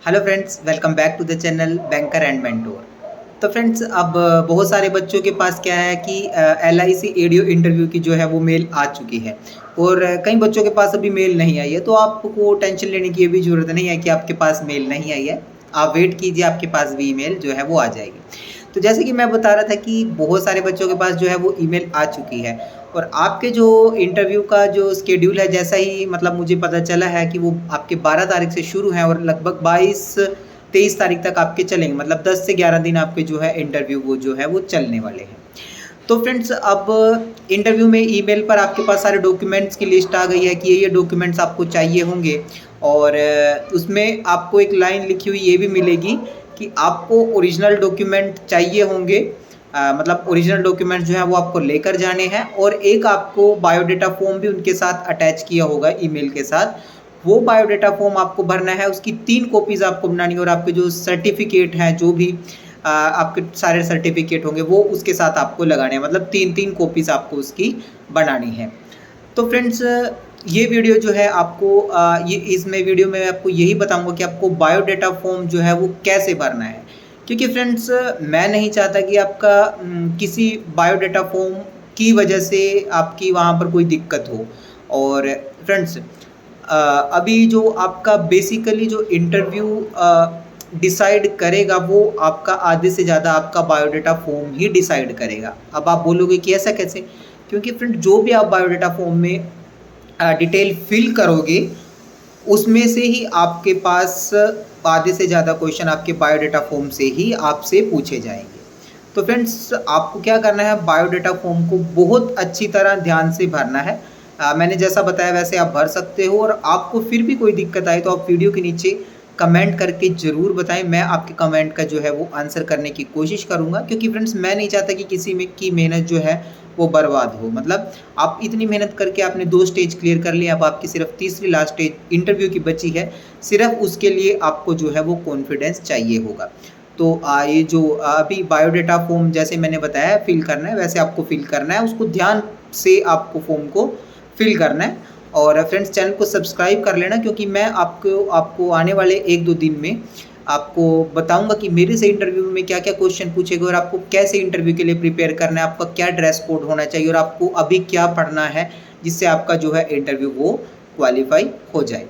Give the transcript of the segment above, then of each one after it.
Hello friends, welcome back to the channel banker and mentor. तो friends, अब बहुत सारे बच्चों के पास क्या है कि LIC एडियो इंटरव्यू की जो है वो मेल आ चुकी है और कई बच्चों के पास अभी मेल नहीं आई है। तो आपको टेंशन लेने की भी ज़रूरत नहीं है कि आपके पास मेल नहीं आई है। आप वेट कीजिए, आपके पास भी ईमेल जो है वो आ जाएगी। तो जैसे कि मैं बता रहा था कि बहुत सारे बच्चों के पास जो है वो ईमेल आ चुकी है और आपके जो इंटरव्यू का जो शेड्यूल है, जैसा ही मतलब मुझे पता चला है कि वो आपके 12 तारीख से शुरू है और लगभग 22-23 तारीख तक आपके चलेंगे। मतलब 10 से 11 दिन आपके जो है इंटरव्यू वो जो है वो चलने वाले हैं। तो फ्रेंड्स, अब इंटरव्यू में ईमेल पर आपके पास सारे डॉक्यूमेंट्स की लिस्ट आ गई है कि ये डॉक्यूमेंट्स आपको चाहिए होंगे और उसमें आपको एक लाइन लिखी हुई ये भी मिलेगी कि आपको ओरिजिनल डॉक्यूमेंट चाहिए होंगे। मतलब ओरिजिनल डॉक्यूमेंट जो है वो आपको लेकर जाने हैं और एक आपको बायोडाटा फॉर्म भी उनके साथ अटैच किया होगा ईमेल के साथ। वो बायोडाटा फॉर्म आपको भरना है, उसकी 3 कॉपीज़ आपको बनानी है और आपके जो सर्टिफिकेट हैं, जो भी आपके सारे सर्टिफिकेट होंगे वो उसके साथ आपको लगाने हैं। मतलब 3-3 कॉपीज़ आपको उसकी बनानी है। तो फ्रेंड्स, ये वीडियो जो है आपको ये इसमें वीडियो में आपको यही बताऊंगा कि आपको बायोडाटा फॉर्म जो है वो कैसे भरना है। क्योंकि फ्रेंड्स, मैं नहीं चाहता कि आपका किसी बायोडाटा फॉर्म की वजह से आपकी वहाँ पर कोई दिक्कत हो। और फ्रेंड्स, अभी जो आपका बेसिकली जो इंटरव्यू डिसाइड करेगा वो आपका आधे से ज़्यादा आपका बायोडाटा फॉर्म ही डिसाइड करेगा। अब आप बोलोगे कि ऐसा कैसे? क्योंकि फ्रेंड, जो भी आप बायोडाटा फॉर्म में डिटेल फिल करोगे उसमें से ही आपके पास आधे से ज़्यादा क्वेश्चन आपके बायोडाटा फॉर्म से ही आपसे पूछे जाएंगे। तो फ्रेंड्स, आपको क्या करना है, बायोडाटा फॉर्म को बहुत अच्छी तरह ध्यान से भरना है। मैंने जैसा बताया वैसे आप भर सकते हो और आपको फिर भी कोई दिक्कत आए तो आप वीडियो के नीचे कमेंट करके ज़रूर बताएं। मैं आपके कमेंट का जो है वो आंसर करने की कोशिश करूंगा, क्योंकि फ्रेंड्स मैं नहीं चाहता कि किसी में की मेहनत जो है वो बर्बाद हो। मतलब आप इतनी मेहनत करके आपने 2 स्टेज क्लियर कर ली, अब आपकी सिर्फ तीसरी लास्ट स्टेज इंटरव्यू की बची है। सिर्फ उसके लिए आपको जो है वो कॉन्फिडेंस चाहिए होगा। तो ये जो अभी बायोडाटा फॉर्म जैसे मैंने बताया फिल करना है, वैसे आपको फिल करना है, उसको ध्यान से आपको फॉर्म को फिल करना है। और फ्रेंड्स, चैनल को सब्सक्राइब कर लेना, क्योंकि मैं आपको आपको आने वाले 1-2 दिन में आपको बताऊंगा कि मेरे से इंटरव्यू में क्या क्या क्वेश्चन पूछेगा और आपको कैसे इंटरव्यू के लिए प्रिपेयर करना है, आपका क्या ड्रेस कोड होना चाहिए और आपको अभी क्या पढ़ना है जिससे आपका जो है इंटरव्यू वो क्वालिफाई हो जाए।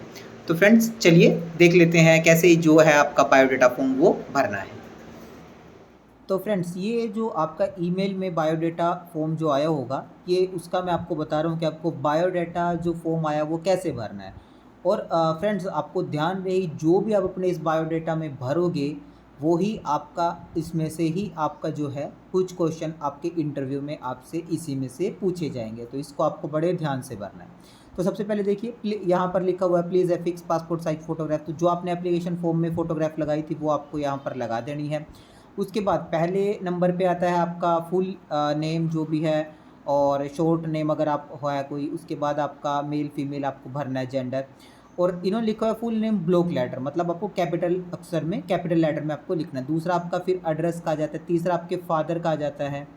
तो फ्रेंड्स, चलिए देख लेते हैं कैसे जो है आपका बायोडाटा फॉर्म वो भरना है। तो फ्रेंड्स, ये जो आपका ईमेल में बायोडाटा फॉर्म जो आया होगा, ये उसका मैं आपको बता रहा हूँ कि आपको बायोडाटा जो फॉर्म आया वो कैसे भरना है। और फ्रेंड्स, आपको ध्यान रहे, जो भी आप अपने इस बायोडाटा में भरोगे वो ही आपका, इसमें से ही आपका जो है कुछ क्वेश्चन आपके इंटरव्यू में आपसे इसी में से पूछे जाएंगे। तो इसको आपको बड़े ध्यान से भरना है। तो सबसे पहले देखिए, यहाँ पर लिखा हुआ है please affix passport size photograph. तो जो आपने एप्लीकेशन फॉर्म में फ़ोटोग्राफ लगाई थी वो आपको यहाँ पर लगा देनी है। उसके बाद पहले नंबर पे आता है आपका फुल नेम जो भी है, और शॉर्ट नेम अगर आप है कोई। उसके बाद आपका मेल फीमेल आपको भरना है, जेंडर। और इन्होंने लिखा है फुल नेम ब्लॉक लेटर, मतलब आपको कैपिटल अक्षर में कैपिटल लेटर में आपको लिखना है। दूसरा आपका फिर एड्रेस का आ जाता है। तीसरा आपके फादर का आ जाता है,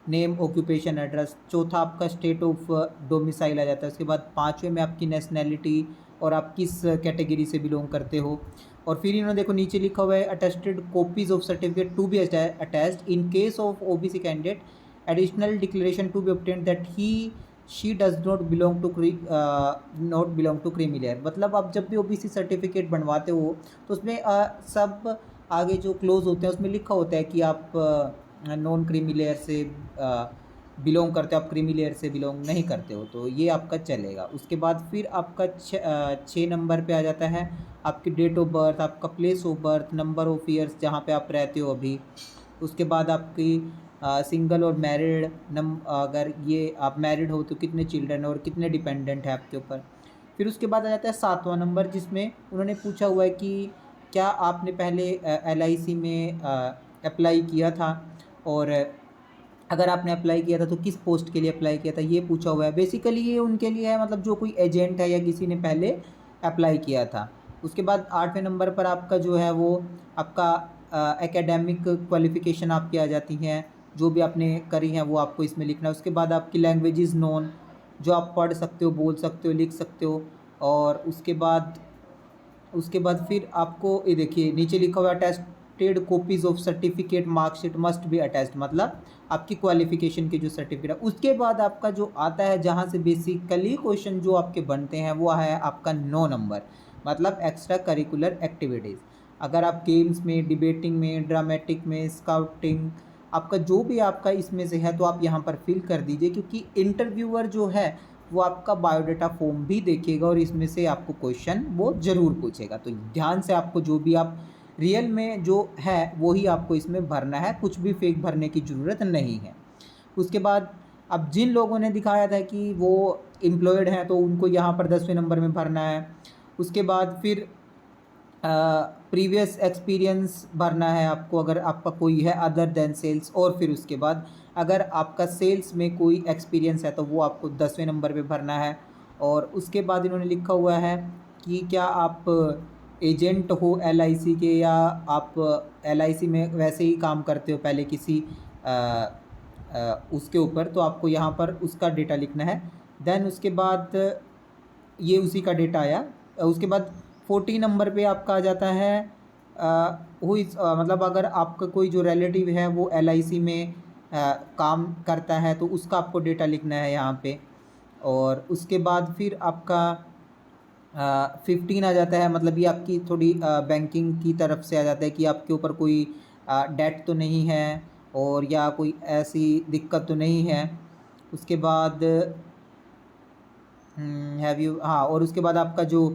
नेम ऑक्यूपेशन एड्रेस। चौथा आपका स्टेट ऑफ डोमिसाइल आ जाता है। उसके बाद पाँचवें में आपकी नेशनैलिटी और आप किस कैटेगरी से बिलोंग करते हो। और फिर इन्होंने देखो नीचे लिखा हुआ है attested copies of certificate to be attached in case of OBC candidate, additional declaration to be obtained that he she does not belong to creamy layer. मतलब आप जब भी ओबीसी सर्टिफिकेट बनवाते हो तो उसमें सब आगे जो क्लोज होते हैं उसमें लिखा होता है कि आप नॉन क्रीमी लेयर से बिलोंग करते हो, आप क्रीमी लेयर से बिलोंग नहीं करते हो, तो ये आपका चलेगा। उसके बाद फिर आपका 6 नंबर पे आ जाता है आपकी डेट ऑफ बर्थ, आपका place of birth, number of years जहाँ पे आप रहते हो अभी। उसके बाद आपकी सिंगल और मैरिड अगर ये आप मैरिड हो तो कितने चिल्ड्रन और कितने डिपेंडेंट है आपके ऊपर। फिर उसके बाद आ जाता है 7वां नंबर, जिसमें उन्होंने पूछा हुआ है कि क्या आपने पहले LIC में अप्लाई किया था, और अगर आपने अप्लाई किया था तो किस पोस्ट के लिए अप्लाई किया था, ये पूछा हुआ है। बेसिकली ये उनके लिए है, मतलब जो कोई एजेंट है या किसी ने पहले अप्लाई किया था। उसके बाद 8वें नंबर पर आपका जो है वो आपका एकेडमिक क्वालिफ़िकेशन आपकी आ जाती हैं, जो भी आपने करी हैं वो आपको इसमें लिखना है। उसके बाद आपकी लैंग्वेजेस नोन, जो आप पढ़ सकते हो, बोल सकते हो, लिख सकते हो। और उसके बाद उसके बाद फिर आपको ये देखिए नीचे लिखा हुआ attested copies of certificate marksheet must be attached, मतलब आपकी क्वालिफिकेशन की जो सर्टिफिकेट है। उसके बाद आपका जो आता है जहाँ से बेसिकली क्वेश्चन जो आपके बनते हैं वो है आपका 9 नंबर, मतलब एक्स्ट्रा करिकुलर एक्टिविटीज़। अगर आप गेम्स में, डिबेटिंग में, ड्रामेटिक में, स्काउटिंग, आपका जो भी आपका इसमें से है तो आप यहाँ पर फिल कर दीजिए, क्योंकि इंटरव्यूअर जो है वो आपका बायोडाटा फॉर्म भी देखेगा और इसमें से आपको क्वेश्चन वो ज़रूर पूछेगा। तो ध्यान से आपको जो भी आप रियल में जो है वही आपको इसमें भरना है, कुछ भी फेक भरने की ज़रूरत नहीं है। उसके बाद अब जिन लोगों ने दिखाया था कि वो एम्प्लॉयड हैं तो उनको यहाँ पर 10वें नंबर में भरना है। उसके बाद फिर प्रीवियस एक्सपीरियंस भरना है आपको, अगर आपका कोई है अदर देन सेल्स। और फिर उसके बाद अगर आपका सेल्स में कोई एक्सपीरियंस है तो वो आपको 10वें नंबर पे भरना है। और उसके बाद इन्होंने लिखा हुआ है कि क्या आप एजेंट हो एलआईसी के, या आप एलआईसी में वैसे ही काम करते हो पहले किसी उसके ऊपर, तो आपको यहाँ पर उसका डेटा लिखना है। देन उसके बाद ये उसी का डेटा आया। उसके बाद 40 नंबर पे आपका आ जाता है मतलब अगर आपका कोई जो रिलेटिव है वो एलआईसी में काम करता है तो उसका आपको डेटा लिखना है यहाँ पे। और उसके बाद फिर आपका 15 आ जाता है, मतलब ये आपकी थोड़ी बैंकिंग की तरफ से आ जाता है कि आपके ऊपर कोई डेट तो नहीं है और या कोई ऐसी दिक्कत तो नहीं है। उसके बाद हैव यू, हाँ, और उसके बाद आपका जो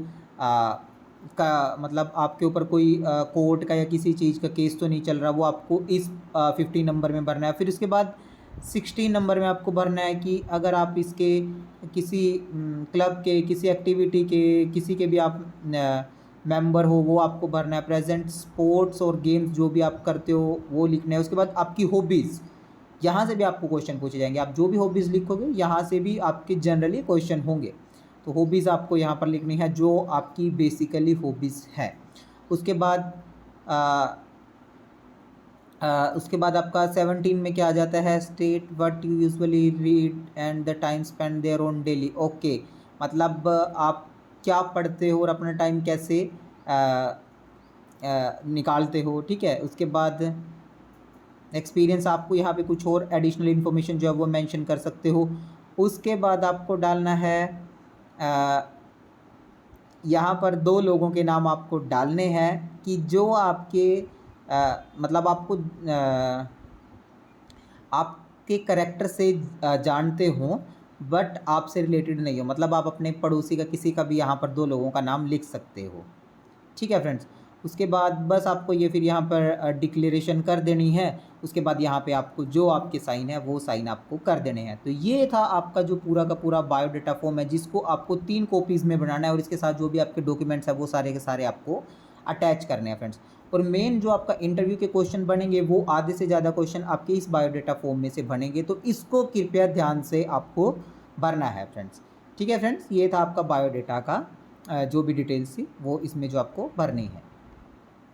का मतलब आपके ऊपर कोई कोर्ट का या किसी चीज़ का केस तो नहीं चल रहा, वो आपको इस 15 नंबर में भरना है। फिर उसके बाद 16 नंबर में आपको भरना है कि अगर आप इसके किसी क्लब के, किसी एक्टिविटी के, किसी के भी आप मेंबर हो, वो आपको भरना है। प्रेजेंट स्पोर्ट्स और गेम्स जो भी आप करते हो वो लिखना है। उसके बाद आपकी हॉबीज़, यहाँ से भी आपको क्वेश्चन पूछे जाएंगे। आप जो भी हॉबीज़ लिखोगे यहाँ से भी आपके जनरली क्वेश्चन होंगे। तो हॉबीज़ आपको यहाँ पर लिखनी है जो आपकी बेसिकली हॉबीज़ है। उसके बाद उसके बाद आपका 17 में क्या आ जाता है, state what you usually read and the time spend there on daily. Okay, मतलब आप क्या पढ़ते हो और अपना टाइम कैसे निकालते हो, ठीक है। उसके बाद एक्सपीरियंस, आपको यहाँ पे कुछ और एडिशनल इन्फॉर्मेशन जो है वो मेंशन कर सकते हो। उसके बाद आपको डालना है यहाँ पर 2 लोगों के नाम आपको डालने हैं कि जो आपके मतलब आपके करैक्टर से जानते हों बट आपसे रिलेटेड नहीं हो, मतलब आप अपने पड़ोसी का किसी का भी यहाँ पर 2 लोगों का नाम लिख सकते हो, ठीक है फ्रेंड्स। उसके बाद बस आपको ये फिर यहाँ पर डिक्लेरेशन कर देनी है। उसके बाद यहाँ पे आपको जो आपके साइन है वो साइन आपको कर देने हैं। तो ये था आपका जो पूरा का पूरा बायोडाटा फॉर्म है, जिसको आपको 3 कॉपीज़ में बनाना है और इसके साथ जो भी आपके डॉक्यूमेंट्स हैं वो सारे के सारे आपको अटैच करने हैं फ्रेंड्स। और मेन जो आपका इंटरव्यू के क्वेश्चन बनेंगे वो आधे से ज़्यादा क्वेश्चन आपके इस बायोडाटा फॉर्म में से बनेंगे, तो इसको कृपया ध्यान से आपको भरना है फ्रेंड्स, ठीक है फ्रेंड्स। ये था आपका बायोडाटा का जो भी डिटेल्स थी वो इसमें जो आपको भरनी है।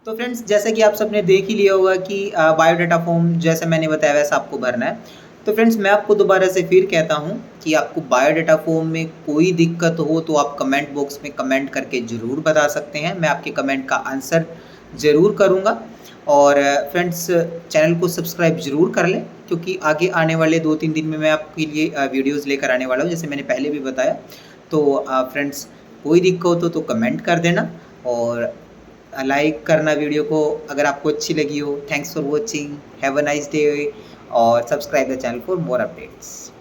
तो फ्रेंड्स, जैसे कि आप सबने देख ही लिया होगा कि बायोडाटा फॉर्म जैसे मैंने बताया वैसा आपको भरना है। तो फ्रेंड्स, मैं आपको दोबारा से फिर कहता हूँ कि आपको बायोडाटा फॉर्म में कोई दिक्कत हो तो आप कमेंट बॉक्स में कमेंट करके ज़रूर बता सकते हैं, मैं आपके कमेंट का आंसर ज़रूर करूँगा। और फ्रेंड्स, चैनल को सब्सक्राइब ज़रूर कर लें, क्योंकि आगे आने वाले 2-3 दिन में मैं आपके लिए वीडियोज़ लेकर आने वाला हूँ, जैसे मैंने पहले भी बताया। तो फ्रेंड्स, कोई दिक्कत हो तो कमेंट कर देना और लाइक करना वीडियो को अगर आपको अच्छी लगी हो। Thanks for watching, have a nice day और subscribe the channel for more updates.